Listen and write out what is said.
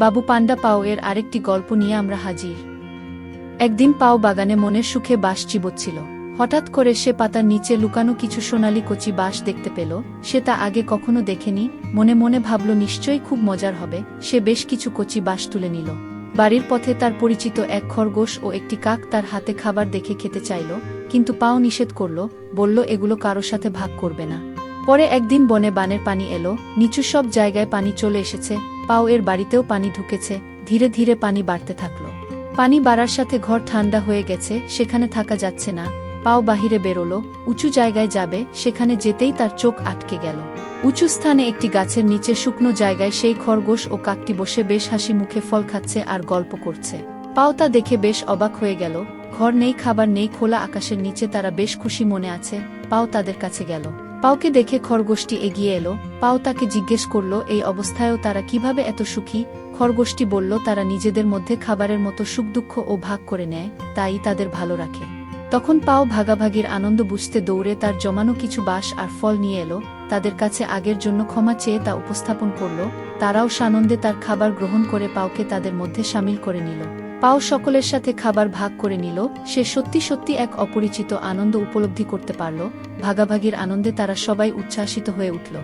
বাবু পান্ডা পাও এর আরেকটি গল্প নিয়ে আমরা হাজির। একদিন পাও বাগানে মনের সুখে বাঁশ চিবোচ্ছিল। হঠাৎ করে সে পাতার নিচে লুকানো কিছু সোনালি কচি বাঁশ দেখতে পেল। সে তা আগে কখনো দেখেনি। মনে মনে ভাবল নিশ্চয়ই খুব মজার হবে। সে বেশ কিছু কচি বাঁশ তুলে নিল। বাড়ির পথে তার পরিচিত এক খরগোশ ও একটি কাক তার হাতে খাবার দেখে খেতে চাইল, কিন্তু পাও নিষেধ করল, বলল এগুলো কারো সাথে ভাগ করবে না। পরে একদিন বনে বানের পানি এলো, নিচু সব জায়গায় পানি চলে এসেছে, পাও এর বাড়িতেও পানি ঢুকেছে। ধীরে ধীরে পানি বাড়তে থাকল। পানি বাড়ার সাথে ঘর ঠান্ডা হয়ে গেছে, সেখানে থাকা যাচ্ছে না। পাও বাহিরে বেরোলো, উঁচু জায়গায় যাবে, সেখানে যেতেই তার চোখ আটকে গেল। উঁচু স্থানে একটি গাছের নিচে শুকনো জায়গায় সেই খরগোশ ও কাকটি বসে বেশ হাসি মুখে ফল খাচ্ছে আর গল্প করছে। পাও তা দেখে বেশ অবাক হয়ে গেল। ঘর নেই, খাবার নেই, খোলা আকাশের নিচে তারা বেশ খুশি মনে আছে। পাও তাদের কাছে গেল। পাওকে দেখে খরগোশটি এগিয়ে এলো। পাও তাকে জিজ্ঞেস করল এই অবস্থায়ও তারা কিভাবে এত সুখী। খরগোশটি বলল তারা নিজেদের মধ্যে খাবারের মতো সুখ দুঃখ ও ভাগ করে নেয়, তাই তাদের ভালো রাখে। তখন পাও ভাগাভাগির আনন্দ বুঝতে দৌড়ে তার জমানো কিছু বাঁশ আর ফল নিয়ে এলো। তাদের কাছে আগের জন্য ক্ষমা চেয়ে তা উপস্থাপন করল। তারাও সানন্দে তার খাবার গ্রহণ করে পাওকে তাদের মধ্যে শামিল করে নিল। পাও সকলের সাথে খাবার ভাগ করে নিল। সে সত্যি সত্যি এক অপরিচিত আনন্দ উপলব্ধি করতে পারল। ভাগাভাগির আনন্দে তারা সবাই উচ্ছ্বাসিত হয়ে উঠল।